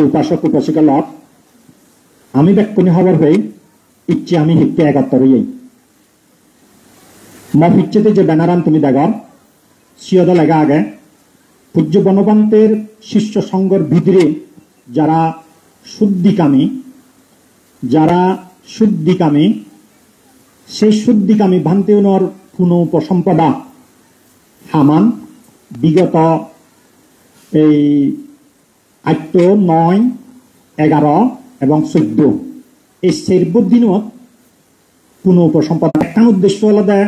উপাসক উপাসিকা লগ আমি ব্যাকুনি হবার হই ইচ্ছে আমি হিতে একাত্তর হই মহিচ্ছেতে যে ব্যানারান তুমি দেখো সিয়দা লেগা আগে পূজ্য বনবান্তের শিষ্য সংঘর ভিতরে যারা শুদ্ধিকামী সেই শুদ্ধিকামী ভান্তিউনর পুনঃ উপসম্পদা হামান বিগত এই 8, 9, 11 এবং 14 এই 4 দিনত পুনঃ উপসম্পদা একটা উদ্দেশ্য আলাদা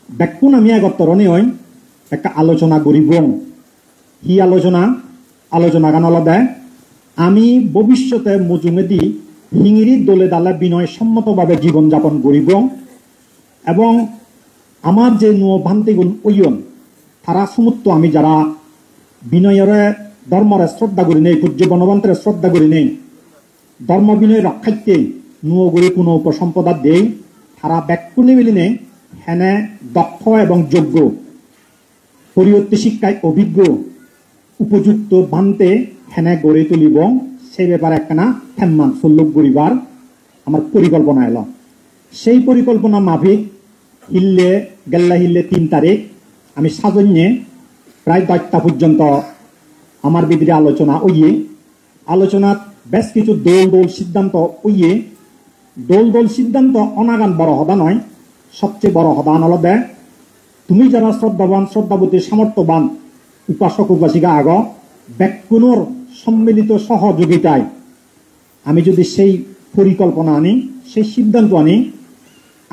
ব্যাকুন আমি আগতরণে হই একটা আলোচনা করিব হি আলোচনা গান আলাদা আমি ভবিষ্যতে মজুমেদি হিঙিরি দলে দালে বিনয় সম্মতভাবে জীবনযাপন করিব এবং আমার যে নুয় ভান্তিগুণ ওইয়ন তারা সমুত্ব আমি যারা বিনয়ের ধর্মরে শ্রদ্ধা করি নেই পূজ্য বনবন্তের শ্রদ্ধা করি নেই ধর্ম বিনয় রক্ষাইতে নুয় গড়ি পুনঃ উপসম্পদা দেই তারা ব্যাকুনি মিলি নেই হেনে দক্ষ এবং যোগ্য পরিবর্তী শিক্ষায় অভিজ্ঞ উপযুক্ত বানতে হেনে গড়ে তুলিব সেই ব্যাপারে একখানা থেম্মান সুল্লুক করিবার আমার পরিকল্পনা এলো সেই পরিকল্পনা মাফিক হিললে 3 তারিখ আমি সাজন্যে প্রায় 10টা পর্যন্ত আমার ভিতরে আলোচনাত বেশ কিছু দোল সিদ্ধান্ত দোল সিদ্ধান্ত অনাগান বড় হদা নয় সবচেয়ে বড় হদান আলাদা তুমি যারা শ্রদ্ধাবান শ্রদ্ধাবতী সামর্থ্যবান উপাসক উপাসিকা আগ ব্যাকুণর সম্মিলিত সহযোগিতায় আমি যদি সেই পরিকল্পনা আনি সেই সিদ্ধান্ত আনি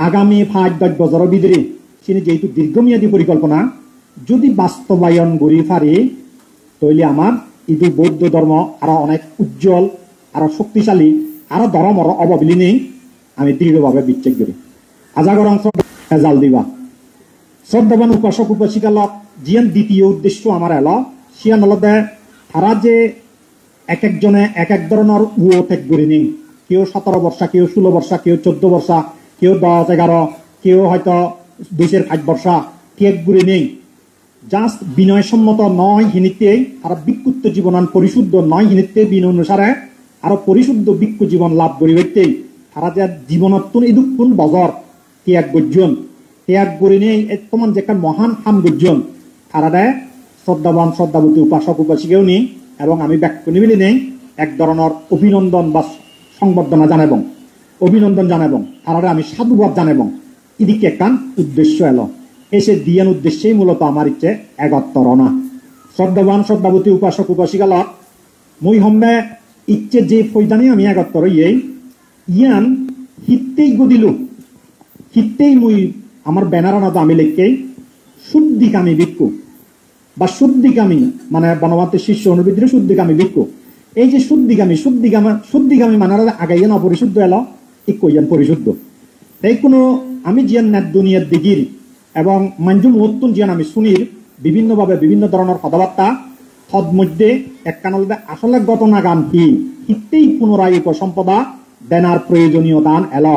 আগামী 5-10 বছরের ভিতরে তিনি যেহেতু দীর্ঘমেয়াদী পরিকল্পনা যদি বাস্তবায়ন করি পারি তাহলে আমার ইদু বৌদ্ধ ধর্ম আরো অনেক উজ্জ্বল আরো শক্তিশালী আরো ধর্মর অববিলি নেই আমি দৃঢ়ভাবে বিশ্বাস করি আজাগর অংশ হেজাল দিবা শ্রদ্ধাবান উপাসক উপাসিকা লগ জিয়ান দ্বিতীয় উদ্দেশ্য আমার এলো সিয়ান হলদে তারা যে এক একজনে এক এক ধরনের ত্যাগ করি নেই কেউ 17 বর্ষা কেউ 16 বর্ষা কেউ 14 বর্ষা কেউ 10-11 কেউ হয়তো 2-5 বর্ষা ত্যাগ করে নেই জাস্ট বিনয়সম্মত নয় হিনিতে আর বিক্ষুব্ধ জীবনান পরিশুদ্ধ নয় হিনিতে বিনয় অনুসারে আরো পরিশুদ্ধ বিক্ষু জীবন লাভ করিবেতে তারা যে জীবনত্বন ইদুক্ষণ বজর ত্যাগ করে নেই তোমার যে একটা মহান হাম গুজন তারা দেয় শ্রদ্ধাবান শ্রদ্ধাবতী উপাসক উপাসিকেও নেই এবং আমি ব্যাকুনি মিলি নেই এক ধরনের অভিনন্দন বা সংবর্ধনা জানাবং অভিনন্দন জানাবং তারা আমি সাধুবাদ জানাবং এদিকে একটা উদ্দেশ্য এলো এসে দিয়ান উদ্দেশ্যেই মূলত আমার ইচ্ছে এগত্তরণা শ্রদ্ধাবান শ্রদ্ধাবতী উপাসক উপাসিকা লগ মুই হম্বে ইচ্ছে যে ফৈদানি আমি এগত্তর ইয়ান হিতেই গদিলু হিতেই মুই আমার ব্যানারানা আমি লেখকেই শুদ্ধিকামী ভিক্ষু বা শুদ্ধিকামী মানে বনবান্তের শিষ্য অনুবিদ্রে শুদ্ধিকামী ভিক্ষু এই যে শুদ্ধিকামী মানে আগাইয়া না পরিশুদ্ধ এলো ইকইয়ান পরিশুদ্ধ তাই কোনো আমি জিয়ান নেট দুনিয়ার দিগির এবং মঞ্জুম উত্তুন জিয়ান আমি শুনির বিভিন্নভাবে বিভিন্ন ধরনের কথাবার্তা হদ মধ্যে একখানলদে আসলে ঘটনা গান হিতেই পুনরায় উপসম্পদা দেনার প্রয়োজনীয় দান এলো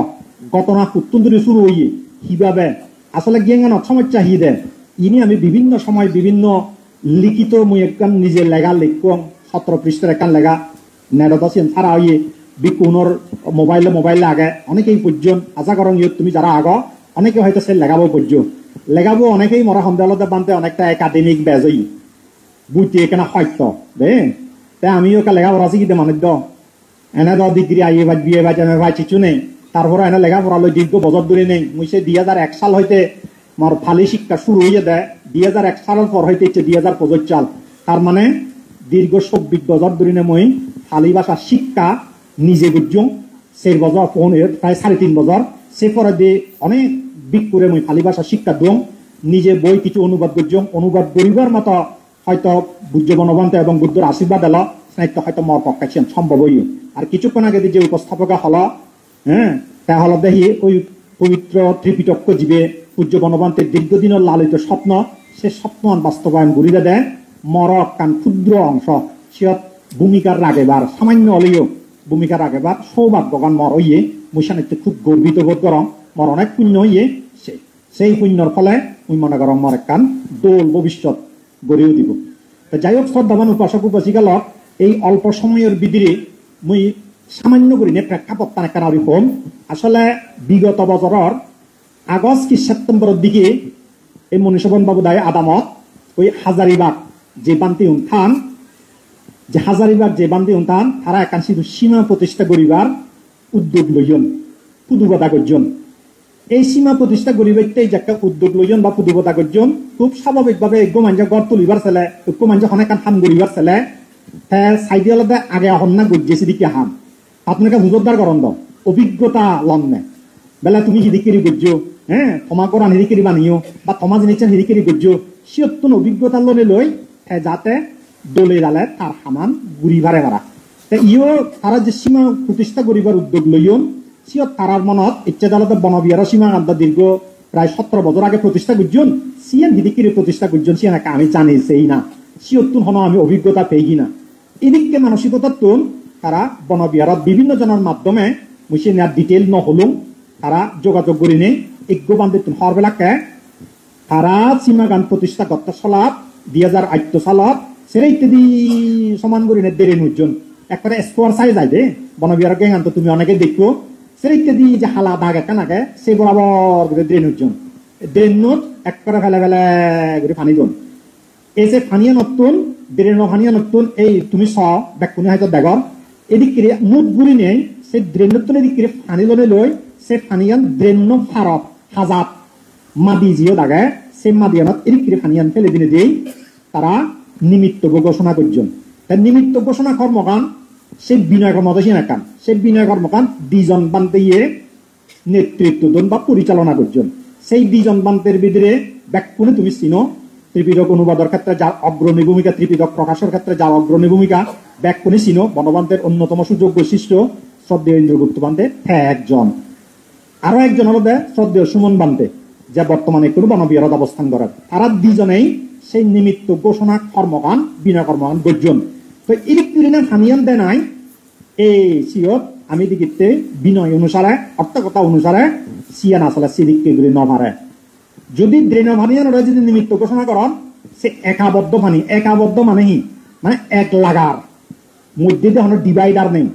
ঘটনা কুত্তুন্দুরি শুরু হইয়ে কিভাবে আসলে গিয়েঙ্গান সমস্যা হি দেন ইনি আমি বিভিন্ন সময় বিভিন্ন লিখিত মুই একখান নিজে লেগা লিখুন 17 পৃষ্ঠার একখান লেগা নেটত আছেন তারা হইয়ে বিকুনর মোবাইলে আগে অনেকেই পর্যন্ত আশা করং তুমি যারা আগ অনেকে হয়তো সে লেগাবো পর্যন্ত লেগাবো অনেকেই মরা সন্দেহতে বানতে অনেকটা একাডেমিক বেজ হই বুঝতে এখানে সত্য দে তাই আমিও একটা লেখাপড়া শিখিতে মানুষ দ এনে ডিগ্রি আইয়ে বা বিয়ে বা ভাই কিছু নেই তারপরে এনে লেখাপড়া লই দীর্ঘ বছর ধরে নেই মুই সে 2001 সাল হইতে আমার ফালি শিক্ষা শুরু হয়ে দেয় 2001 সালের পর হইতে 2025 সাল তার মানে দীর্ঘ 24 বছর ধরে মই ফালি ভাষা শিক্ষা নিজে বুঝুম 4 বছর ফোন প্রায় 3.5 বছর সে পরে দিয়ে অনেক বিক করে মই ফালি ভাষা শিক্ষা দিম নিজে বই কিছু অনুবাদ বুঝুম অনুবাদ করিবার মতো হয়তো বুদ্ধ বনবন্ত এবং বুদ্ধর আশীর্বাদ এলো সাহিত্য হয়তো মর পক্ষে সম্ভব হই আর কিছুক্ষণ আগে যে উপস্থাপকা হলো তা হলো দেখি ওই পবিত্র ত্রিপিটক জীবে পূজ্য বনবন্তের দীর্ঘদিনের লালিত স্বপ্ন সে স্বপ্ন বাস্তবায়ন করিলে দেয় মর কান ক্ষুদ্র অংশ সিয়ত ভূমিকার রাগেবার সামান্য হলেও ভূমিকার রাগেবার সৌভাগ্যবান মর হইয়ে মুই সানিধ্যে খুব গর্বিত বোধ করম মর অনেক পুণ্য হইয়ে সেই পুণ্যর ফলে মুই মনে করম মর একখান দোল ভবিষ্যৎ গড়েও দিব যাই হোক শ্রদ্ধাবান উপাসক উপাসিকা লগ এই অল্প সময়ের ভিতরে মুই সামান্য করে প্রেক্ষাপট তানেকার হম আসলে বিগত বছরের আগস্ট কি সেপ্টেম্বরের দিকে এই মনীষবন বাবু দায় আদামত ওই হাজারিবাগ যে বান্তি উত্থান যে হাজারিবাগ যে বান্তি উত্থান তারা একাংশ সীমা প্রতিষ্ঠা করিবার উদ্যোগ লইন পুদুবতা করজন এই সীমা প্রতিষ্ঠা করিবাইতে একটা উদ্যোগ লইন বা পুদুবতা করজন খুব স্বাভাবিকভাবে গোমাঞ্জা গড় তুলিবার ছেলে গোমাঞ্জা অনেক হাম করিবার ছেলে হ্যাঁ সাইডে আলাদা আগে হন্যা গজ্জেছি দিকে হাম আপনাকে হুজুরদার করন দাও অভিজ্ঞতা লন্নে বেলা তুমি হিদিকেরি গজ্জো হ্যাঁ ক্ষমা করান হিদিকেরি বানিও বা ক্ষমা জিনিসের হিদিকেরি গজ্জো সিয়ত্তন অভিজ্ঞতা লনে লই যাতে দলে ডালে তার হামান গুড়ি ভারে ভাড়া ইও তারা যে সীমা প্রতিষ্ঠা করিবার উদ্যোগ লইন সিয়ত তারার মনত ইচ্ছা দালতে বনবিহার সীমা আড্ডা দীর্ঘ প্রায় 17 বছর আগে প্রতিষ্ঠা করছেন সিয়ান হিদিকেরি প্রতিষ্ঠা করছেন সিয়ান আমি জানি সেই না সিয়ত্তন হন আমি অভিজ্ঞতা পেয়ে কিনা এদিকে মানসিকতার তুন তারা বনবিহারত বিভিন্ন জনের মাধ্যমে মুসি নেয়ার ডিটেল নহলুম তারা যোগাযোগ করি নেই ইজ্ঞ বান্ধব হরবেলাকে তারা সীমাগান প্রতিষ্ঠা করতে চলাত 2008 সালত সেরে ইত্যাদি সমান করি নেই দেরি নুজন একবারে স্কোয়ার সাইজ আই দে বনবিহার গেঙ্গান তো তুমি অনেকে দেখো সেরে ইত্যাদি যে হালা দাগ একটা নাকে সেই বরাবর করে দেরি নুজন দেড় নোট একবারে ফেলে ফেলে করে ফানি জন এই যে ফানিয়া নতুন দেড় ফানিয়া নতুন এই তুমি স ব্যাকুনি হয়তো দেখর এদিক মুখ ঘুরি নেই সে ড্রেনতন এদিক ফানি লনে লই সে ফানিয়ান ড্রেন ফারত হাজাত মাদি জিও দাগে সে মাদিয়ানত এদিক ফানিয়ান ফেলে দিনে দিই তারা নিমিত্ত ঘোষণা করছেন তার নিমিত্ত ঘোষণা কর্মকান সে বিনয় কর্মদশীন একান সে বিনয় কর্মকান দুইজন বান্তে নেতৃত্ব দেন বা পরিচালনা করছেন সেই দুইজন বান্তের ভিতরে ব্যাকুনি তুমি চিনো ত্রিপিটক অনুবাদের ক্ষেত্রে যার অগ্রণী ভূমিকা ত্রিপিটক প্রকাশের ক্ষেত্রে যার অগ্রণী ভূমিকা ব্যাকুনি চিনো বনবান্তের অন্যতম সুযোগ বৈশিষ্ট্য শ্রদ্ধেয় ইন্দ্রগুপ্ত বান্তে হ্যাঁ একজন আরো একজন হলো শ্রদ্ধেয় সুমন বান্তে যা বর্তমানে একটু বনবিহারত অবস্থান করেন তারা দুজনেই সেই নিমিত্ত ঘোষণা কর্মকান বিনা কর্মকান গর্জন তো ইলেকট্রিনা হামিয়ান দে নাই এই সিয়ত আমি দিকে বিনয় অনুসারে অর্থকতা অনুসারে সিয়ান আসলে সিদিককে গুলি নভারে যদি দ্রেন ভানিয়ান ওরা যদি নিমিত্ত ঘোষণা করেন সে একাবদ্ধ ভানি একাবদ্ধ মানে হি মানে এক লাগার মধ্যে দিয়ে ডিভাইডার নেই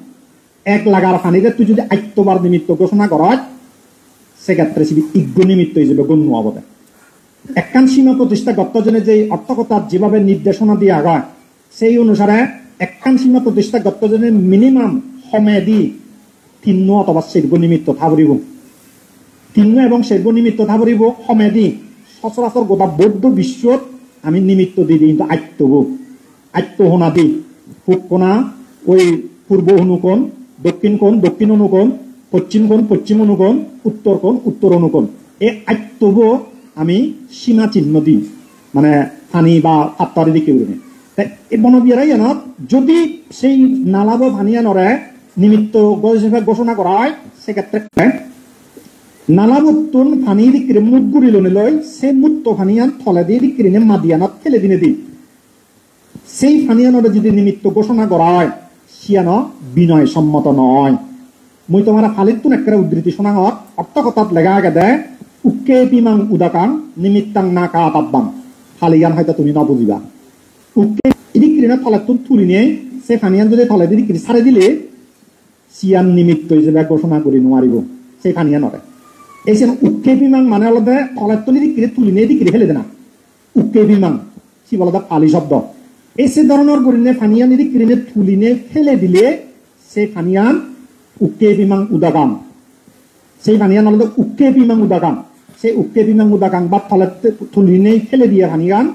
এক লাগার ফানিতে তুই যদি আত্মবার নিমিত্ত ঘোষণা কর সেক্ষেত্রে ইজ্ঞ নিমিত্ত হিসেবে গণ্য হবে একখান সীমা প্রতিষ্ঠা গত্তজনে যে অর্থকতার যেভাবে নির্দেশনা দিয়ে আগায় সেই অনুসারে একখান সীমা প্রতিষ্ঠা গত্তজনে মিনিমাম সময় দি 3 অথবা শিল্প নিমিত্ত থাবরিব 3 এবং শিল্প নিমিত্ত থাবরিব সময় দি সচরাচর গোটা বৌদ্ধ বিশ্বত আমি নিমিত্ত দি কিন্তু আত্মহনা দি পূব কোণা ওই পূর্ব অনুকোণ দক্ষিণ কোণ দক্ষিণ অনুকোণ পশ্চিম কোণ পশ্চিম অনুকোণ উত্তর অনুকোণ এই আত্মব আমি সীমা চিহ্ন দিই মানে ফানি বা আত্মারি দিকে উড়ে এই বনবিহারাই জানত যদি সেই নালাব ভানিয়ানরে নিমিত্ত ঘোষণা করা হয় সেক্ষেত্রে নালাবুত্তুন ফানি দিকে মুখ গুড়ি লনে লয় সে মুক্ত ফানিয়ান থলে দিয়ে দিকে মাদিয়ানত ফেলে দিনে দিই সেই ফানিয়ানরে যদি নিমিত্ত ঘোষণা করা হয় সিয়ানো বিনয় সম্মত নয় মই তোমার ফালিতুন একটা উদ্ধৃতি শোনা হত অর্থকথাত লেখা আগে দেয় উকে পিমাং উদাকাং নিমিত্তাং না কা তাব্বাং ফালিয়ান হয়তো তুমি ন বুঝিবা উকে ইদিক্রিনা থলেতুন তুলি নিয়ে সে ফানিয়ান যদি থলে দিদি ছাড়ে দিলে সিয়ান নিমিত্ত হিসেবে ঘোষণা করি নোৱাৰিব সেই ফানিয়ানরে এই যে উকে পিমাং মানে হলো থলেতুন ইদিক্রি তুলি নিয়ে দিক্রি ফেলে দেনা উকে পিমাং কি বলো ফালি শব্দ এই সে ধরনের করিনে ফানিয়ান ইদিক্রিনে তুলি নিয়ে ফেলে দিলে সে ফানিয়ান উকে পিমাং উদাকাং সেই ফানিয়ান হলো উকে পিমাং উদাকাং সেই উকে পিমাং উদাকাং বা থলেতে তুলি নিয়ে ফেলে দিয়ে ফানিয়ান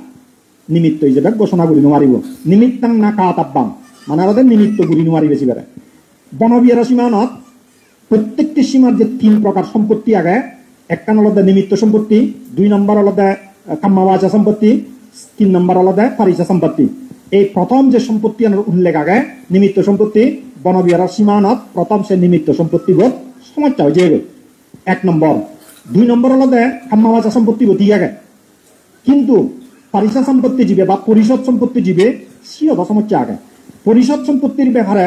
নিমিত্ত হিসেবে ঘোষণা করি নোৱাৰিব নিমিত্তাং না কা তাব্বাং মানে হলো নিমিত্ত করি নোৱাৰি বেশি বেড়ে বনবিহার সীমানত প্রত্যেকটি সীমার যে 3 প্রকার সম্পত্তি আগে একখান হলো নিমিত্ত সম্পত্তি 2 নম্বর হলো কাম্মাবাচা সম্পত্তি 3 নম্বর হলো পারিচা সম্পত্তি এই প্রথম যে সম্পত্তি উল্লেখ আগে নিমিত্ত সম্পত্তি বনবিহার সীমানত প্রথম সে নিমিত্ত সম্পত্তি বোধ সমস্যা হয়ে যাবে 1 নম্বর 2 নম্বর হলো কাম্মাবাচা সম্পত্তি বোধ আগে কিন্তু পারিচা সম্পত্তি জীবে বা পরিষদ সম্পত্তি জীবে সিও সমস্যা আগে পরিষদ সম্পত্তির ব্যাপারে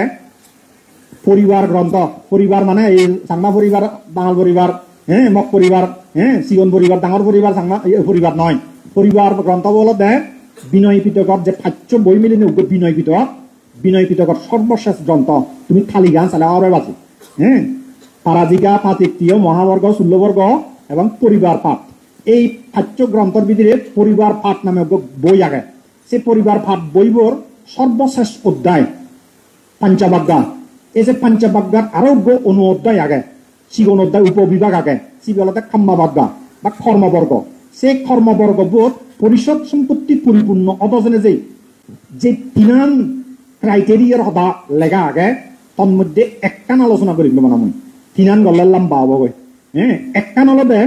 পরিবার গ্রন্থ পরিবার মানে এই সাংমা পরিবার বাঙাল পরিবার হ্যাঁ মক পরিবার হ্যাঁ সিগন পরিবার ডাঙর পরিবার সাংমা পরিবার নয় পরিবার গ্রন্থ বলো বিনয় পিটকত যে 5 বই মিলিনে বিনয় পিটক বিনয় পিটকর সর্বশেষ গ্রন্থ তুমি খালি গান চালে আরে বাজি হ্যাঁ পারাজিকা পাতিক্রিয় মহাবর্গ শূল্যবর্গ এবং পরিবার পাঠ এই পাঠ্য গ্রন্থর ভিতরে পরিবার পাঠ নামে বই আগে সে পরিবার পাঠ বইবর সর্বশেষ অধ্যায় পঞ্চবাগ্যা এই যে পঞ্চবাগ্যার আরো অনু অধ্যায় আগে সিগন অধ্যায় উপবিভাগ আগে সিগলতে খাম্মাবাগ্যা বা কর্মবর্গ সেই কর্মবর্গ বোধ পরিষদ সম্পত্তি পরিপূর্ণ অতজনে যে তিনান ক্রাইটেরিয়ার হদা লেগা আগে তন্মধ্যে একখান আলোচনা করিব মানে মই তিনান গলে লম্বা হব গৈ হ্যাঁ একখান হলদে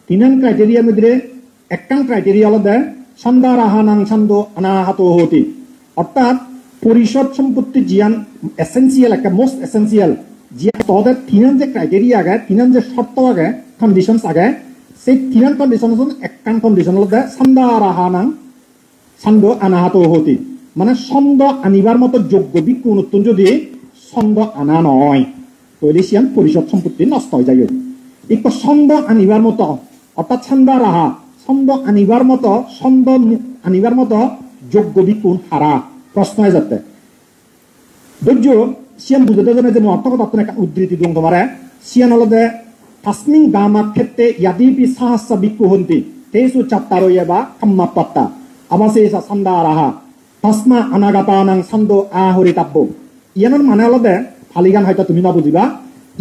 তিনান ক্রাইটেরিয়ার মধ্যে একখান ক্রাইটেরিয়া হলদে ছন্দা রাহানাং ছন্দ অনাহাত হতি অর্থাৎ পরিষদ সম্পত্তি জিয়ান এসেন্সিয়াল একটা মোস্ট এসেন্সিয়াল জিয়া তদের তিনান যে ক্রাইটেরিয়া আগে তিনান যে শর্ত আগে কন্ডিশনস আগে সেই তিনান কন্ডিশন একখান কন্ডিশন হলদে ছন্দা রাহানাং ছন্দ অনাহাত হতি মানে ছন্দ আনিবার মতো যোগ্য বিক্ষু নতুন যদি ছন্দ আনা নয় তাহলে সিয়ান পরিষদ সম্পত্তি নষ্ট হয়ে যায় একটু ছন্দ আনিবার মতো অর্থাৎ ছন্দা রাহা ছন্দ আনিবার মতো ছন্দ আনিবার মতো যোগ্য বিক্ষুণ হারা প্রশ্ন হয়ে যাতে ধৈর্য সিয়ান বুঝতে জানে যে অর্থকথ আপনার একটা উদ্ধৃতি দিন তোমার সিয়ান হলদে তাসমিং গামার ক্ষেত্রে ইয়াদিপি সাহাসা বিক্ষু হন্তি তেসু চাত্তার বা কাম্মা পাত্তা আবাসে ছন্দা রাহা তাসমা অনাগাতানাং ছন্দ আহরিতাব্য ইয়ানোর মানে হলদে ফালিগান হয়তো তুমি না বুঝিবা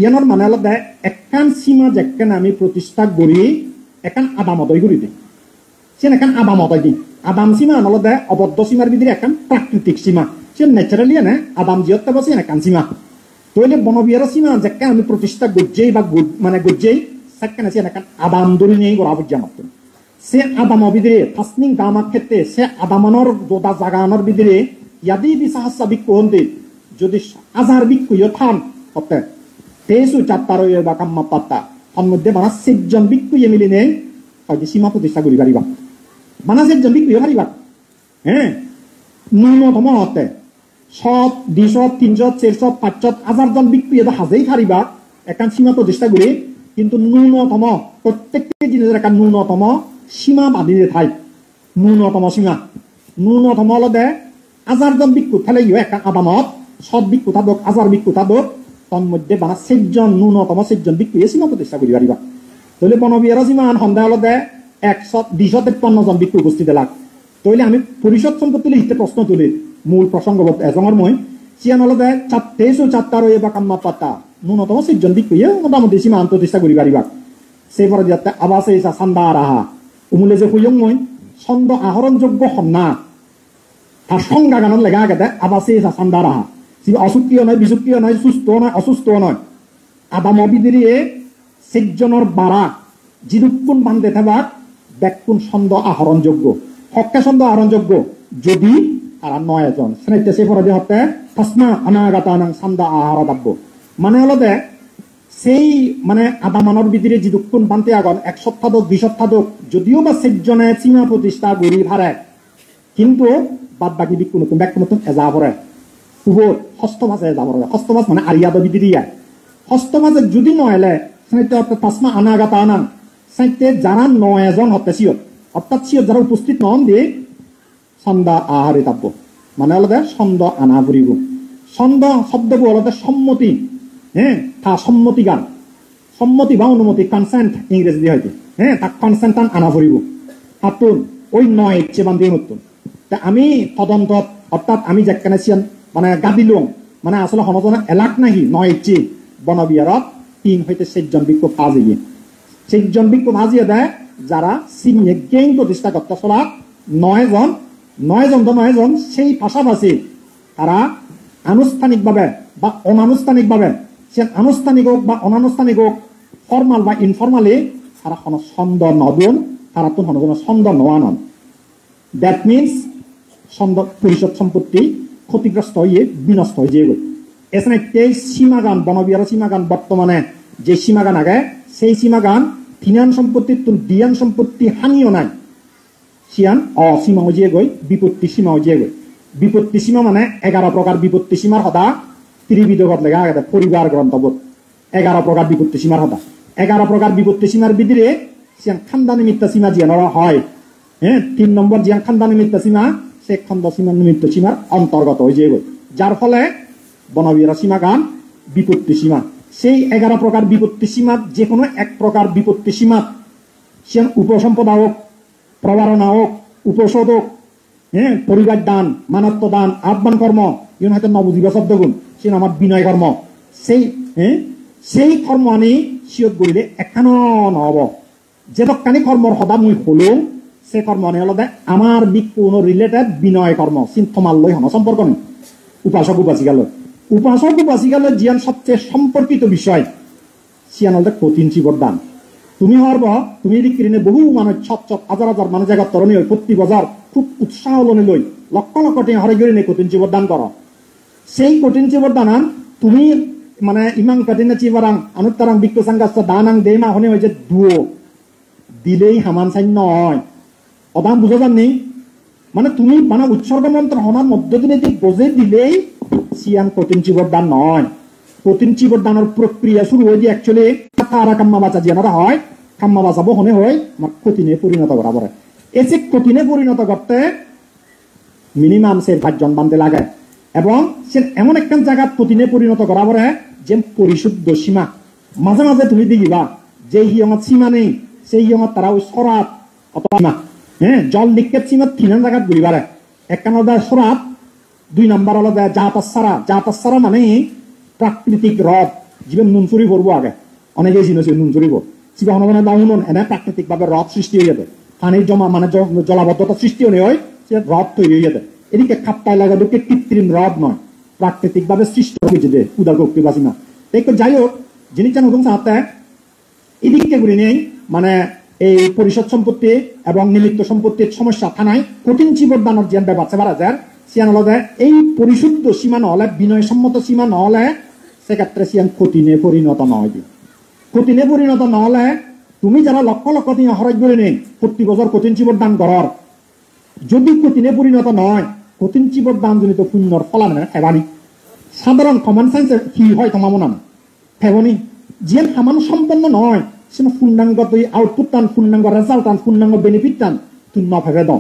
ইয়ানোর মানে হলদে একখান সীমা যেখান আমি প্রতিষ্ঠা করি এখান আদামতই করি দিই সে এখান আদামতই দিই আদাম সীমা হলদে অবদ্ধ সীমার ভিতরে এখন প্রাকৃতিক সীমা সে ন্যাচারালি এনে আদাম জিয়তে বসে এখান সীমা তৈলে বনবিয়ার সীমা যেখান আমি প্রতিষ্ঠা করছেই বা মানে করছেই সেখানে সে এখান আদাম দরি নিয়েই করা বুঝা মাত্র সে আদাম ভিতরে তাসনিং গামার ক্ষেত্রে সে আদামানোর দোদা জাগানোর ভিতরে ইয়াদি বিসাহাসা বিক্ষু হন্তি যদি আজার বিক্ষু থান হতে তেসু চাত্তার বা কাম্মা পাত্তা তার মধ্যে মানা 6 জন বিক্ষু মিলি নেই হয়তো সীমা প্রতিষ্ঠা করি পারিবা মানা 6 জন বিক্ষু পারিবা হ্যাঁ ন্যূনতম হতে 100 200 300 400 500 1000 জন বিক্ষু হাজেই পারিবা একান সীমা প্রতিষ্ঠা করি কিন্তু ন্যূনতম প্রত্যেকটি জিনিসের একটা ন্যূনতম সীমা বাঁধিয়ে ঠাই ন্যূনতম সীমা ন্যূনতম হলদে 1000 জন বিক্ষু ফেলে একটা আদামত 100 বিক্ষু থাকুক 1000 বিক্ষু থাকুক তন্মধ্যে বানা 6 জন ন্যূনতম 6 জন বিক্ষু সীমা প্রতিষ্ঠা করি পারিবা তাহলে বনবিয়ার সীমান সন্দেহ হলদে 100-253 জন বিক্ষু উপস্থিত লাগ তাহলে আমি পরিষদ সম্পত্তি লিখতে প্রশ্ন তুলি মূল প্রসঙ্গবত এজঙর মই সিয়ান হলদে তেসু চাত্তার বা কাম্মা পাত্তা ন্যূনতম 6 জন বিক্ষু মোটামুটি সীমা প্রতিষ্ঠা করি পারিবা সেই পরে যাতে আবাসে ছন্দা রাহা উমুলে যে হুইয়ং মই ছন্দ আহরণযোগ্য হন্না তার সংজ্ঞা গানত লেখা আগে আবাসে ছন্দা রাহা অসুক্রিয় নয় বিসুক্রিয় নয় সুস্থ নয় অসুস্থ নয় আদামবিদিরে 6 জনের বাড়া যিদুক্ষণ বান্ধে থাকার ব্যাকুণ ছন্দ আহরণযোগ্য হকে ছন্দ আহরণযোগ্য যদি তারা 9 জন শ্রেণীতে সে পরে হতে তাসমা অনাগাতানাং ছন্দ আহরদাব্য মানে হলো দে সেই মানে আদামানোর ভিতরে যিদুক্ষণ বান্ধে আগন 1 সপ্তাহ 2 সপ্তাহ যদিও বা 6 জনে সীমা প্রতিষ্ঠা করি ভারে কিন্তু বাদ বাকি বিক্ষু নতুন ব্যাক নতুন এজা পরে উপর হস্তমাসে যাব হস্তমাস মানে আরিয়াদ বিদিরিয়া হস্তমাসে যদি নহলে সাইতে তাসমা অনাগাতানাং সাইতে যারা 9 জন হতে সিয়ত অর্থাৎ সিয়ত যারা উপস্থিত নন দিয়ে ছন্দা আহরিতাব্য মানে হলো ছন্দ আনা ফুরিব ছন্দ শব্দবোৰ হলতে সম্মতি হ্যাঁ তা সম্মতি গান সম্মতি বা অনুমতি কনসেন্ট ইংরেজি দিয়ে হয়তো হ্যাঁ তা কনসেন্ট আনা ফুরিব হাতুন ওই 9 ইচ্ছে বান্ধি নতুন তা আমি তদন্ত অর্থাৎ আমি যেখানে সিয়ান মানে গাদিলুং মানে আসলে হনজনা এলাক নাহি 9 ইচ্ছে বনবিয়ারত 3 হইতে 6 জন বিক্ষু পাজিয়ে 6 জন বিক্ষু ভাজিয়ে দেয় যারা সিনিয়ে গেইন প্রতিষ্ঠা করতে চলা 9 জন সেই পাশাপাশি তারা আনুষ্ঠানিকভাবে বা অনানুষ্ঠানিকভাবে সে আনুষ্ঠানিক হোক বা অনানুষ্ঠানিক হোক ফর্মাল বা ইনফর্মালি তারা কোনো ছন্দ নদন তারা তো কোনো ছন্দ নোয়া নন দ্যাট মিনস ছন্দ পরিষদ সম্পত্তি ক্ষতিগ্রস্ত হয়ে বিনষ্ট হয়ে যেয়ে গেল এখানে এই সীমাগান বনবিয়ার সীমাগান বর্তমানে যে সীমাগান আগে সেই সীমাগান ফিনান সম্পত্তি দিয়ান সম্পত্তি হানিও নাই সিয়ান অসীমা হয়ে গই বিপত্তি সীমা হয়ে গই বিপত্তি সীমা মানে 11 প্রকার বিপত্তি সীমার হতা ত্রিবিধগত লেখা আগে পরিবার গ্রন্থবোধ 11 প্রকার বিপত্তি সীমার হতা 11 প্রকার বিপত্তি সীমার ভিতরে সিয়ান খানদানি মিথ্যা সীমা জিয়ানোরা হয় হ্যাঁ 3 নম্বর জিয়ান খানদানি মিথ্যা সীমা সে খন্দ সীমা নিমিত্ত সীমার অন্তর্গত হয়ে গই যার ফলে বনবিরা সীমা গান বিপত্তি সীমা সেই 11 প্রকার বিপত্তি সীমা যে কোনো এক প্রকার বিপত্তি সীমা সে উপসম্পদা হোক প্রবারণা হোক উপসদ হোক পরিবার দান মানত্ব দান আহ্বান কর্ম ইউন হয়তো নবজীবা শব্দ গুণ সে আমার বিনয় কর্ম সেই কর্ম আনি সিয়ত করিলে এখানো নহব যেতকানি কর্মর সদা মুই হলো সে কর্ম আনি হল আমার দিক কোনো রিলেটেড বিনয় কর্ম চিন্থমাল্লয় হন সম্পর্ক নেই উপাসক উপাসিকাল জিয়ান সবচেয়ে সম্পর্কিত বিষয় সিয়ান হল কঠিন চিবর দান তুমি হরব তুমি এদিক কিনে বহু মানুষ ছট হাজার হাজার মানুষ জায়গার তরণী হয় প্রতি বছর খুব উৎসাহ লনে লই লক্ষ লক্ষ টিয়া হরে গিয়ে কঠিন চিবর দান করো সেই কঠিন চিবর দানান তুমি মানে ইমাং কাটিনা চিবারাং আনুত্তারাং বিক্কসাঙ্গাস দানাং দেমা হনে হয়েছে দুও দিলেই হামান সাইন নয় অদাম বুঝা যাননি মানে তুমি মানে উৎসর্গ মন্ত্র হনার মধ্য দিনে বোঝে দিলেই সিয়ান কঠিন চিবর দান নয় কঠিন চিবর দানের প্রক্রিয়া শুরু হয়ে যে অ্যাকচুয়ালি তারা কাম্মা বাঁচা জিয়ানারা হয় কাম্মা বাঁচাবো হনে হয় আমার কঠিনে পরিণত করা পড়ে এসে কঠিনে পরিণত করতে মিনিমাম সে 5 জন বান্ধে লাগে এবং সে এমন একটা জায়গা কঠিনে পরিণত করা পড়ে যে পরিশুদ্ধ সীমা মাঝে মাঝে তুমি দেখিবা যে হিয়ঙত সীমা নেই সেই হিয়ঙত তারা ওই সরাত অথবা জল নিক্ষেপ সীমা 3 জায়গাত ঘুরি পারে এক কান সরাত 2 নম্বর হলো জাতাসারা মানে প্রাকৃতিক হ্রদ জীবন নুন চুরি করবো আগে অনেকেই চিনেছে নুন চুরি কর চিবা হনগণে দাও নুন এনে প্রাকৃতিক ভাবে হ্রদ সৃষ্টি হয়ে যাবে পানির জমা মানে জলাবদ্ধতা সৃষ্টি হলে হয় সে হ্রদ তৈরি হয়ে যাবে এদিকে খাপ্তায় লাগা ঢুকে কৃত্রিম হ্রদ নয় প্রাকৃতিক ভাবে সৃষ্টি হয়েছে যে উদারকক্তি বাসিনা দেখো যাই হোক জিনিসটা নতুন চাতে এদিকে ঘুরে নেই মানে এই পরিষদ সম্পত্তি এবং নিমিত্ত সম্পত্তির সমস্যা থানায় কঠিন চিবর দানের যে ব্যাপার বাড়া যায় সিয়ান হলে এই পরিশুদ্ধ সীমা নহলে বিনয় সম্মত সীমা নহলে সেক্ষেত্রে সিয়ান কঠিনে পরিণত নয় কঠিনে পরিণত নহলে তুমি যারা লক্ষ লক্ষ দিয়ে হরজ করে নেই প্রতি বছর কঠিন চিবর দান করার যদি কঠিনে পরিণত নয় কঠিন চিবর দান জনিত পুণ্যর ফলান ফেবানি সাধারণ কমন সেন্সে কি হয় তোমার মনে ফেবনি যে সামান সম্পন্ন নয় সে পূর্ণাঙ্গ তুই আউটপুট টান পূর্ণাঙ্গ রেজাল্ট টান পূর্ণাঙ্গ বেনিফিট টান তুই ন ফেবে দাও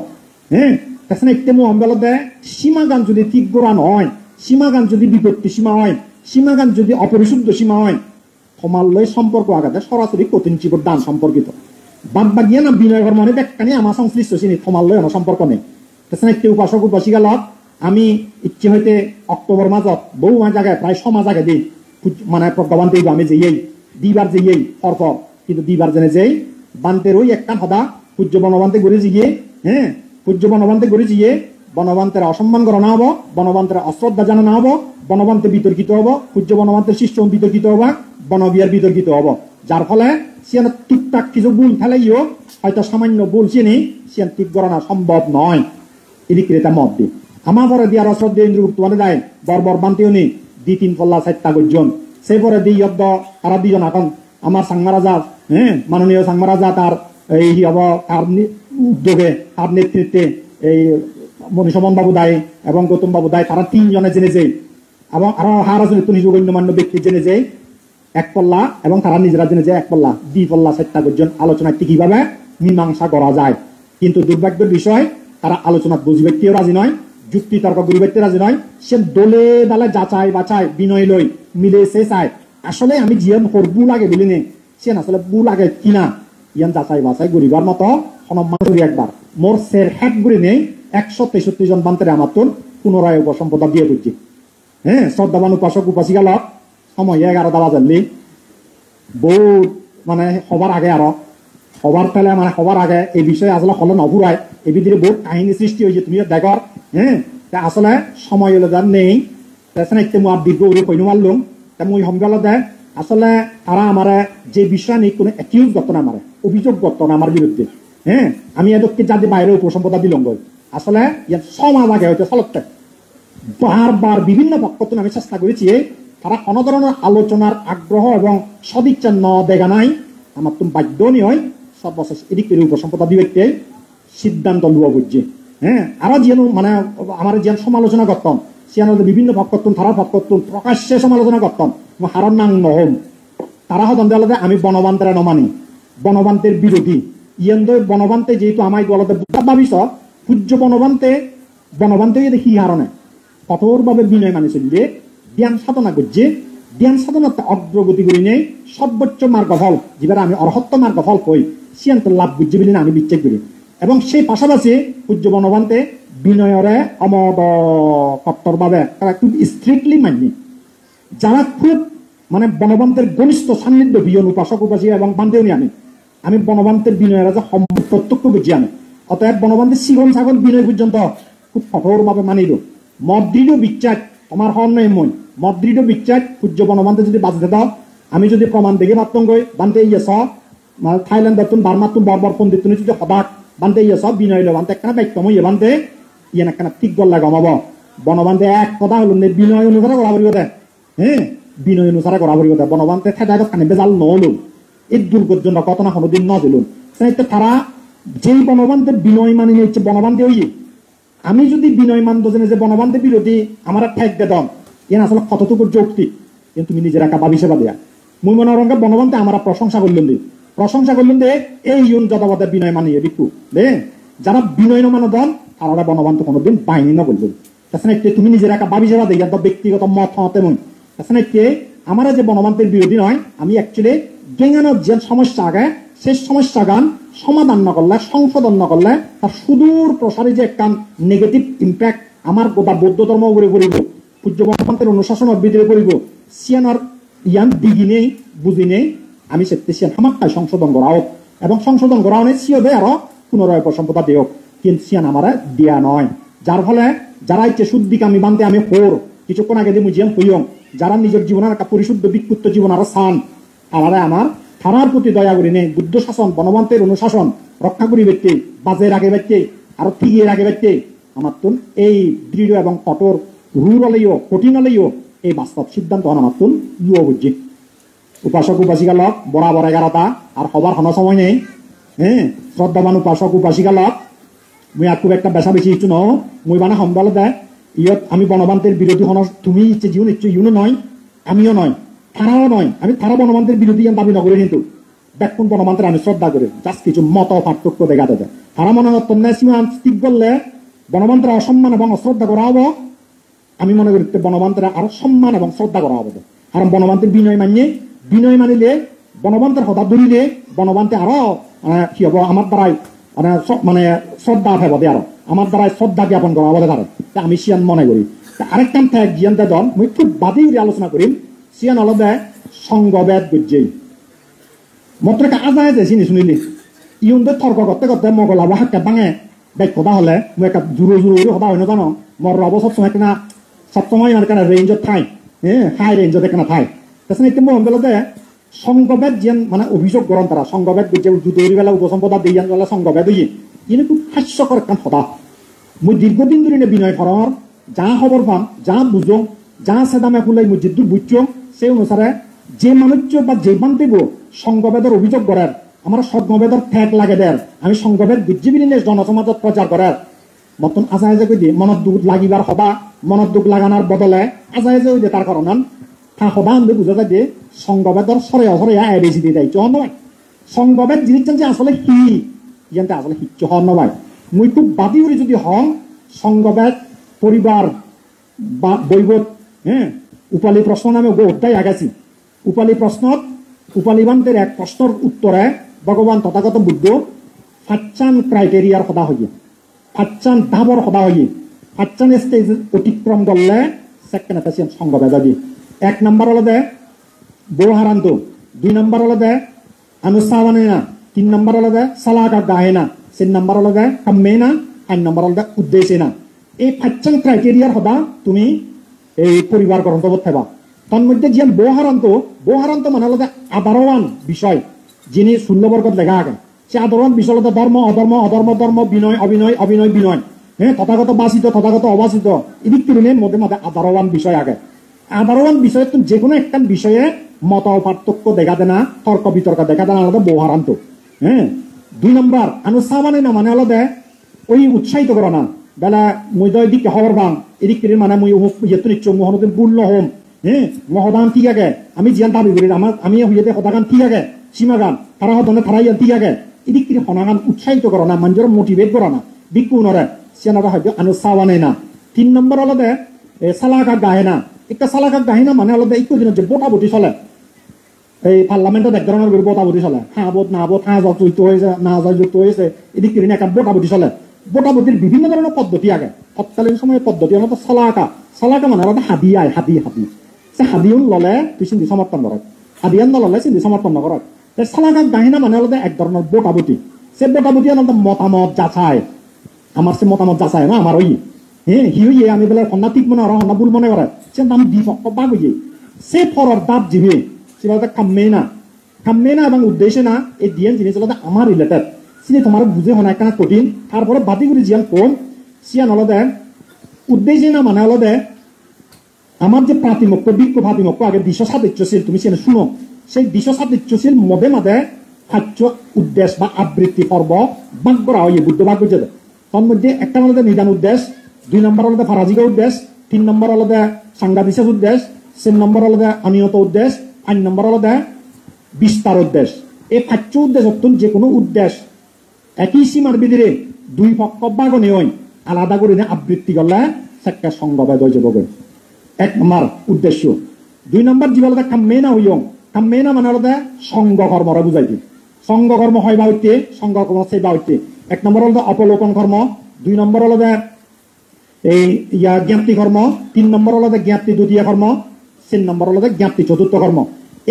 তাছাড়া একটু অম্বেল দেয় সীমা গান যদি ঠিক গোড়া নয় সীমা গান যদি বিপত্তি সীমা হয় সীমা গান যদি অপরিশুদ্ধ সীমা হয় সমালয় সম্পর্ক আগাতে সরাসরি কঠিন চিবর দান সম্পর্কিত বাদ বাগিয়ে না বিনয় কর্ম অনেক ব্যাখ্যানি আমার সংশ্লিষ্ট চিনি সমালয় আমার সম্পর্ক নেই তাছাড়া একটু উপাসক উপাসিকালত আমি ইচ্ছে হইতে অক্টোবর মাসত বহু জায়গায় প্রায় 6 মাস আগে দিই মানে প্রজ্ঞাবান দিব আমি যেই দিবার যেই পরপর কিন্তু দিবার জেনে যেই বান্তের ওই একটা সদা পূজ্য বনবান্তে গড়ে জিগিয়ে পূজ্য বনবান্তে গড়ে জিগিয়ে বনবান্তের অসম্মান করা না হবো বনবান্তের অশ্রদ্ধা জানা না হবো বনবান্তে বিতর্কিত হবো পূজ্য বনবান্তের শিষ্য বিতর্কিত হবা বনবিয়ার বিতর্কিত হবো যার ফলে সিয়ান টুকটাক কিছু ভুল ফেলাইও হয়তো সামান্য ভুল চিনি সিয়ান ঠিক করা সম্ভব নয় এদিকে এটা মত দিই আমার পরে দিয়ার অশ্রদ্ধা ইন্দ্রগুপ্ত মানে যায় বর্বর বান্তিও নেই 2-3 পল্লা 4টা গর্জন সেই পরে দিই যদ্দ তারা 2 জন এখন আমার সাংমারাজা মাননীয় সাংমারাজা তার এই তার উদ্যোগে তার নেতৃত্বে এই মনীষমন বাবু দায় এবং গৌতম বাবু দায় তারা 3 জনে জেনে যায় এবং আরো হারাজনীতি নিজ গণ্যমান্য ব্যক্তি জেনে যায় 1 পল্লা এবং তারা নিজেরা জেনে যায় 1 পল্লা 2 পল্লা 4টা গর্জন আলোচনায় কিভাবে মীমাংসা করা যায় কিন্তু দুর্ভাগ্যের বিষয় তারা আলোচনা বুঝবেও রাজি নয় যুক্তি তর্ক গুরুবাইতে রাজি নয় সে দলে দালে যাচাই বাছাই বিনয় লই মিলে সে চায় আসলে আমি জিয়ান ভুল আগে বলি নে সে আসলে ভুল আগে কিনা ইয়ান যাচাই বাছাই গরিবার মতো সম্মান করি একবার মোর সের হ্যাক ঘুরে নেই 163 জন বান্তারে আমার তোর পুনরায় উপসম্পদা দিয়ে বুঝছি শ্রদ্ধাবান উপাসক উপাসিকা লক সময় 11টা বাজালি বহু মানে সবার আগে আরো সবার পেলে মানে সবার আগে এই বিষয়ে আসলে হলে নভুরায় এই ভিতরে বহুত কাহিনী সৃষ্টি হয়েছে তুমি দেখর আসলে সময় হলে যার নেই তাছাড়া একটু আর দীর্ঘ উড়ে কইনু মারলুম তা মুই সম্বল দেয় আসলে তারা আমার যে বিষয় নেই কোনো অ্যাকিউজ করতো না আমার অভিযোগ করতো না আমার বিরুদ্ধে আমি এদেরকে যাদের বাইরে উপসম্পদা দিলঙ্গ আসলে ইয়ার সমাজ আগে হয়তো চলতে বারবার বিভিন্ন পক্ষ আমি চেষ্টা করেছি তারা কোনো ধরনের আলোচনার আগ্রহ এবং সদিচ্ছা ন দেখা নাই আমার তুমি বাধ্য নি হয় সর্বশেষ এদিক করে উপসম্পদা বিবেককে সিদ্ধান্ত লুয়া বুঝছে আরো যেন মানে আমার যেন সমালোচনা করতাম সে বিভিন্ন পক্ষ তারা পক্ষ প্রকাশ্যে সমালোচনা করতাম হারার নাং নহম তারা হতাম আলাদা আমি বনবান্তের নমানি বনবান্তের বিরোধী ইয়েন্দ বনবান্তে যেহেতু আমায় বলতে ভাবিস পূজ্য বনবান্তে দেখি হারণে কঠোরভাবে বিনয় মানে চললে ধ্যান সাধনা করছে ধ্যান সাধনাতে অগ্রগতি করি নেই সর্বোচ্চ মার্গ ফল যেবার আমি অরহত্ব মার্গ ফল কই সিয়ান্ত লাভ বুঝছে বলে আমি বিচ্ছেদ করি এবং সেই পাশাপাশি পূজ্য বনবান্তে বিনয়রে অমদ কট্টর ভাবে তারা খুব স্ট্রিক্টলি মানি যারা খুব মানে বনবান্তের ঘনিষ্ঠ সান্নিধ্য বিয়ন উপাসক উপাসী এবং বান্ধেও নি আমি বনবান্তের বিনয়ের যে প্রত্যক্ষ বুঝি আনি অতএব বনবান্তের শিগন ছাগল বিনয় পর্যন্ত খুব কঠোর ভাবে মানিল মদৃঢ় বিশ্বাস তোমার হন নয় মই মদৃঢ় বিশ্বাস পূজ্য বনবান্তে যদি বাঁচতে দাও আমি যদি প্রমাণ দেখে মাত্তম গই বান্তে ইয়ে সব থাইল্যান্ড তুন বার্মা তুন বরবর পন্ডিত তুমি যদি হঠাৎ বান্তে ইয়ে সব বিনয় লো বান্তে একটা বাক্য মই বান্তে ইয়ে একটা ঠিক গল্লা গমাব বনবান্তে এক কথা হল বিনয় অনুসারে করা পড়ব দে হ্যাঁ বিনয় অনুসারে করা পড়ব দে বনবান্তে ঠেটা খানে বেজাল নহলো এই দুর্গর জন্য কত না কোনোদিন ন দিল তারা যেই বনবান্তের বিনয় মানি নিচ্ছে বনবান্তে হইয়ে আমি যদি বিনয় মানদ জেনে যে বনবান্তে বিরোধী আমার ঠেক দে দম এন আসলে কতটুকু যৌক্তিক কিন্তু তুমি নিজের একা ভাবি সেবা দেয়া মুই মনে রঙে বনবান্তে আমার প্রশংসা করলেন দে এই ইউন যথাপথে বিনয় মানিয়ে বিকু দে যারা বিনয় নমান দন তারা বনবান্তে কোনোদিন বাহিনী ন করলেন তাছাড়া তুমি নিজের একা ভাবি সেবা দেয়া ব্যক্তিগত মত হতে মই তাছাড়া আমার যে বনবান্তের বিরোধী নয় আমি অ্যাকচুয়ালি গেঙ্গানোর যে সমস্যা আগে সেই সমস্যা গান সমাধান না করলে সংশোধন না করলে তার সুদূর প্রসারী যে একটা নেগেটিভ ইম্প্যাক্ট আমার গোটা বৌদ্ধ ধর্ম উপরে পড়িব পূজ্য বনবান্তের অনুশাসনের ভিতরে পড়িব সিয়ানার ইয়ান দিঘি নেই বুঝি নেই আমি সেটি সিয়ান আমাকে সংশোধন করা হোক এবং সংশোধন করা নেই সিও দে আরো পুনরায় প্রসম্পদা দিওক কিন্তু সিয়ান আমার দিয়া নয় যার ফলে যারা ইচ্ছে শুদ্ধিকে আমি বানতে আমি হোর কিছুক্ষণ আগে দিয়ে মুজিয়াম হইয়ং যারা নিজের জীবনের একটা পরিশুদ্ধ বিক্ষুব্ধ জীবন আরো চান তারা আমার থানার প্রতি দয়া করি নেই বুদ্ধ শাসন বনবান্তের অনুশাসন রক্ষা করি ব্যক্তি বাজে রাগে ব্যক্তি আরো ঠিকিয়ে রাগে ব্যক্তি আমার তুন এই দৃঢ় এবং কঠোর রুর হলেও কঠিন হলেও এই বাস্তব সিদ্ধান্ত আমার তুন ইউ বুঝছি উপাসক উপাসিকা লক বরাবর 11টা আর হবার কোনো সময় নেই হ্যাঁ শ্রদ্ধাবান উপাসক উপাসিকা লক মুই আর খুব একটা বেশা বেশি ইচ্ছু ন মুই বানা সম্বল দেয় ইয়ত আমি বনবান্তের বিরোধী হন তুমি ইচ্ছে জীবন ইচ্ছে ইউনো নয় আমিও নয় তারাও নয় আমি তারা বনবান্তের বিরোধী দাবি নকরি কিন্তু ব্যাকুণ বনবান্তের আমি শ্রদ্ধা করি জাস্ট কিছু মত পার্থক্য দেখা দেয় তারা মনে হয় তন্যায় সীমা স্থির করলে বনবান্তের অসম্মান এবং অশ্রদ্ধা করা হবো আমি মনে করি বনবান্তের আরো সম্মান এবং শ্রদ্ধা করা হবে কারণ বনবান্তের বিনয় মানিলে বনবান্তের হঠাৎ ধরিলে বনবান্তে আরো কি হবো আমার দ্বারাই মানে শ্রদ্ধা থাকবে আরো আমার দ্বারাই শ্রদ্ধা জ্ঞাপন করা হবে তারা আমি সিয়ান মনে করি আরেকটা ঠেক জ্ঞান দল মুই খুব বাদী আলোচনা করিম সিয়ান আলাদা সংঘবেদ বুঝছেই মাত্র আজায় যে চিনি শুনিলি ইউনদের তর্ক করতে করতে মগলা বা হাক্কা ভাঙে দেখ কথা হলে মই একটা জোরে কথা হয় না জানো মর রব সবসময় কেনা সবসময় মানে কেনা রেঞ্জত ঠাই হ্যাঁ হাই রেঞ্জত কেনা ঠাই তাছাড়া একটু মহলতে সংঘবেদ যেন মানে অভিযোগ করেন তারা সংঘবেদ বুঝছে জুতরি বেলা উপসম্পদা দিয়ে বেলা সংঘবেদ হইয়ে ইনি খুব হাস্যকর একটা কথা মই দীর্ঘদিন ধরে বিনয় করার যা খবর পাম যা বুঝো যা সেদামে ফুলাই মই যেদূর বুঝছো সেই অনুসারে যে মানুষ বা যে বান্তিব সংঘবেদের অভিযোগ করার আমার সংঘবেদের ঠেক লাগে দেয় আমি সংঘবেদ বুঝছি বিনে জনসমাজত প্রচার করার মতন আজাহাজে কই দিয়ে মনত দুখ লাগিবার হবা মনত দুখ লাগানোর বদলে আজাহাজে হই দিয়ে তার কারণ তা হবা আমি বুঝা যায় যে সংঘবেদর সরে বেশি দিয়ে যাইছ নয় সংঘবেদ জিনিস যে আসলে ইয়ানতে আসলে হিচ্ছ হন নয় মুই খুব বাদী করি যদি হন সংঘবেদ পরিবার বা বৈবত হ্যাঁ উপালি প্রশ্ন নামে গোটাই আগাছি উপালি প্রশ্নত উপালিবান্তের এক প্রশ্নের উত্তরে ভগবান তথাগত বুদ্ধ 5 ক্রাইটেরিয়ার সদা হইয়ে 5 ধাপর সদা হইয়ে 5 স্টেজ অতিক্রম করলে সেকেন্ড এটাছিয়ান সংঘবেদ আদি 1 নম্বর হলো দে বৌহারান্ত 2 নম্বর হলো দে আনুসাবানে না 3 নম্বর হলো দে সালাকা গাহে না 4 নম্বর হলো দে কাম্মে না 5 নম্বর হলো দে উদ্দেশ্যে না এই 5 ক্রাইটেরিয়ার সদা তুমি এই পরিবার গ্রন্থ থাকবা তার মধ্যে যে বৌহারান্ত মানে হলো আধারবান বিষয় যিনি শূন্যবর্গত লেখা আগে সে আধারবান বিষয় হলো ধর্ম অধর্ম অধর্ম ধর্ম বিনয় অভিনয় অভিনয় বিনয় হ্যাঁ তথাগত বাসিত তথাগত অবাসিত এদিক তুলনের মধ্যে মধ্যে আধারবান বিষয় আগে আধারবান বিষয় যে কোনো একটা বিষয়ে মত পার্থক্য দেখা দেয় না তর্ক বিতর্ক দেখা দেয় না আলাদা বৌহারান্ত হ্যাঁ 2 নম্বর আনুসাবানে না মানে হলো ওই উৎসাহিত করো না বেলা মই দিকে খবর পাম এদিক মানে মই ইয়েতো নিচ্ছ মহনদিন পূর্ণ হম হ্যাঁ মহদান ঠিক আগে আমি জিয়ান দাবি করি আমার আমি হইয়াতে সদাগান ঠিক আগে সীমা গান তারা হদনে তারা ইয়ান ঠিক আগে এদিক থেকে সনাগান উৎসাহিত করো না মানুষের মোটিভেট করো না বিক্ষু নরে সিয়ানারা হয়তো আনুসাবানে না 3 নম্বর হলো সালাকা গাহে না একটা সালাকা গাহে না মানে হলো একটু দিনের যে বোটাবুটি চলে এই পার্লামেন্টত এক ধরনের বোটাবুটি চলে হ্যাঁ বোধ না বোধ হ্যাঁ যুক্ত হয়েছে না যুক্ত হয়েছে এদিক কিনে একটা বোটাবুটি চলে বোটাবুটির বিভিন্ন ধরনের পদ্ধতি আগে তৎকালীন সময়ের পদ্ধতি হলো সালাকা সালাকা মানে হলো হাদি আয় হাদি হাদি সে হাদিউন ললে তুই চিন্তি সমর্থন করত হাদিয়ান নললে চিন্তি সমর্থন নকরত সালাকা গাহে না মানে হলো এক ধরনের বোটাবুটি সে বোটাবুটি হলো মতামত যাচাই আমার সে মতামত যাচাই না আমার ওই হ্যাঁ হিয়ে আমি বলে অন্য ঠিক মনে হয় অন্য ভুল মনে করে সে নাম দি বাগ হইয়ে সে ফরর দাব জিবে সেটা কামে না এবং উদ্দেশ্যে না এই দিয়ান জিনিস হলো আমার রিলেটেড সিনে তোমার বুঝে হন একটা কঠিন তারপরে বাতি করে জিয়ান কম সিয়ান হলো দে উদ্দেশ্যে না মানে হলো দে আমার যে প্রাতিমক্য বিক্ষ প্রাতিমক্য আগে দিশ সাদৃশ্যশীল তুমি সেটা শুনো সেই দিশ সাদৃশ্যশীল মধ্যে মাঝে খাদ্য উদ্দেশ্য বা আবৃত্তি পর্ব বাক করা হয় বুদ্ধ বাক বুঝে তার মধ্যে একটা হলো নিদান উদ্দেশ্য 2 নম্বর হলো ফারাজিকা উদ্দেশ্য 3 নম্বর হলো সাংঘাতিক উদ্দেশ্য 4 নম্বর হলো অনিয়ত উদ্দেশ্য 5 নম্বর হলো বিস্তার উদ্দেশ্য এই খাদ্য উদ্দেশ্য যে কোনো উদ্দেশ্য একই সীমার ভিতরে দুই পক্ষ বাগনে হয় আলাদা করে আবৃত্তি করলে সেটা সংগবেদ হয়ে যাবে 1 নম্বর উদ্দেশ্য 2 নম্বর জীবন কামে না হইয়ং কামে না মানে হলো সঙ্গ কর্মরা বুঝাই দিই সঙ্গ কর্ম হয় বা হইতে সঙ্গ কর্ম সেই বা হইতে 1 নম্বর হলো অপলোকন কর্ম 2 নম্বর হলো এই জ্ঞাপ্তি কর্ম 3 নম্বর হলো জ্ঞাপ্তি দ্বিতীয় কর্ম 4 নম্বর হলো জ্ঞাপ্তি চতুর্থ কর্ম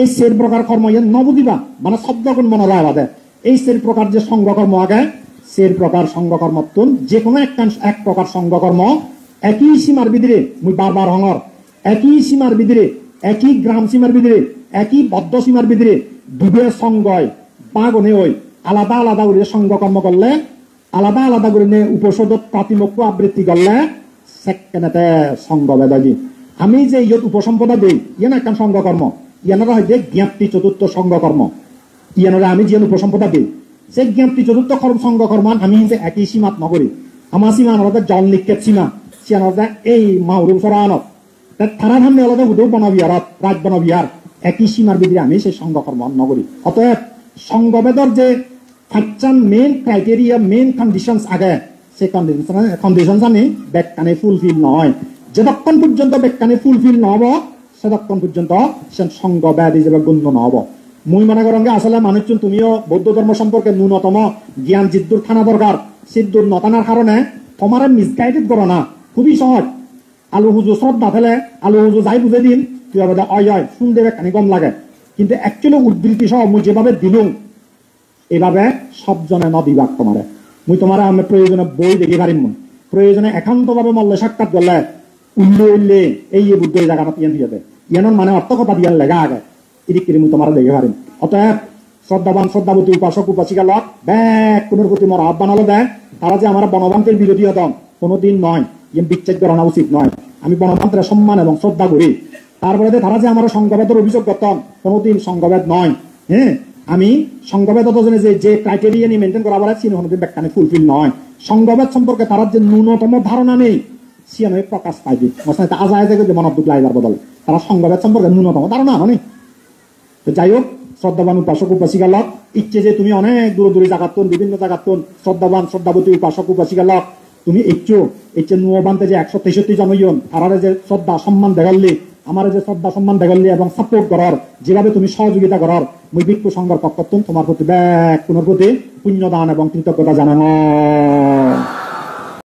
এই 4 প্রকার কর্ম ইয়ে নবুদিবা মানে শব্দ কোন মনে রায় বাদে এই 4 প্রকার যে সঙ্গ কর্ম আগে 4 প্রকার সঙ্গ কর্মতুন যে কোনো এক প্রকার সঙ্গ কর্ম একই সীমার ভিতরে মুই বারবার হঙর একই সীমার ভিতরে একই গ্রাম সীমার ভিতরে একই বদ্ধ সীমার ভিতরে দুবে সঙ্গয় বাগনে ওই আলাদা আলাদা করে সঙ্গ কর্ম করলে আলাদা আলাদা করে উপসদ প্রাতিমক্য আবৃত্তি করলে সেকেন্ডে সঙ্গ বেদাজি আমি যে ইয়ত উপসম্পদা দেই ইয়ান একটা সঙ্গ কর্ম ইয়ানারা হইতে জ্ঞাপ্তি চতুর্থ সঙ্গ কর্ম ইয়ানারা আমি যে উপসম্পদা দিই সেই জ্ঞাপ্তি চতুর্থ সঙ্গ কর্ম আমি কিন্তু একই সীমাত নকরি আমার সীমা আলাদা জল নিক্ষেপ সীমা সে আলাদা এই মাহরুম সরানত তারা সামনে আলাদা হুদৌ বনবিহারত রাজ বনবিহার একই সীমার ভিতরে আমি সেই সঙ্গ কর্ম নকরি অতএব সঙ্গবেদর যে ফাইচান মেইন ক্রাইটেরিয়া মেইন কন্ডিশনস আগে সেই কন্ডিশনস আমি ব্যাখ্যানে ফুলফিল নয় যতক্ষণ পর্যন্ত ব্যাখ্যানে ফুলফিল নহব ততক্ষণ পর্যন্ত সে সঙ্গবেদ হিসেবে গণ্য নহব মুই মনে করেন আসলে মানুষজন তুমিও বৌদ্ধ ধর্ম সম্পর্কে ন্যূনতম জ্ঞান জিদ্দুর থানা দরকার সিদ্ধুর নতানার কারণে তোমার মিসগাইডেড করো না খুবই সহজ আলু হুজু শ্রদ্ধা ফেলে আলু হুজু যাই বুঝে দিন তুই হবে অয় শুনতে খানি কম লাগে কিন্তু অ্যাকচুয়ালি উদ্ধৃতি সহ মুই যেভাবে দিলুম এভাবে সবজনে নদিবাক তোমারে মুই তোমার আমি প্রয়োজনে বই দেখি পারিম প্রয়োজনে একান্ত ভাবে মল্লে সাক্ষাৎ করলে উল্লে এই বুদ্ধ এই জায়গাটা ইয়ান হইয়াতে ইয়ানোর মানে অর্থ কথা দিয়ার লেগা আগে এদিক করে মুই তোমার দেখে পারিম অতএব শ্রদ্ধাবান শ্রদ্ধাবতী উপাসক উপাসিকা লক ব্যাক কোনোর প্রতি মোর আহ্বান হলো দেয় তারা যে আমার বনবান্তের বিরোধী হতন কোনোদিন নয় ইয়ে বিচ্ছেদ করানো উচিত নয় আমি বনবান্তের সম্মান এবং শ্রদ্ধা করি তারপরে তারা যে আমার সংঘবেদের অভিযোগ করতাম কোনোদিন সংঘবেদ নয় হ্যাঁ আমি সংঘবেদ যে ক্রাইটেরিয়া নিয়ে মেনটেন করা বলে সিনে কোনোদিন ব্যাখ্যানে ফুলফিল নয় সংঘবেদ সম্পর্কে তারা যে ন্যূনতম ধারণা নেই সিয়ানো প্রকাশ পাইবি আজায় যে মনোদ্যোগ লাইবার বদলে তারা সংঘবেদ সম্পর্কে ন্যূনতম ধারণা হয়নি তো যাই হোক শ্রদ্ধাবান উপাসক উপাসিকা লক ইচ্ছে যে তুমি অনেক দূরে দূরে জায়গাতন বিভিন্ন জায়গাতন শ্রদ্ধাবান শ্রদ্ধাবতী উপাসক উপাসিকা লক তুমি ইচ্ছে নুয়বান্তে যে 163 জনইন তারা যে শ্রদ্ধা সম্মান দেখাল্লি আমার যে শ্রদ্ধা সম্মান দেখাল্লি এবং সাপোর্ট করার যেভাবে তুমি সহযোগিতা করার মুই ভিক্ষু সংঘর পক্ষতুন তোমার প্রতি ব্যাক পুনর প্রতি পুণ্যদান এবং কৃতজ্ঞতা জানানো।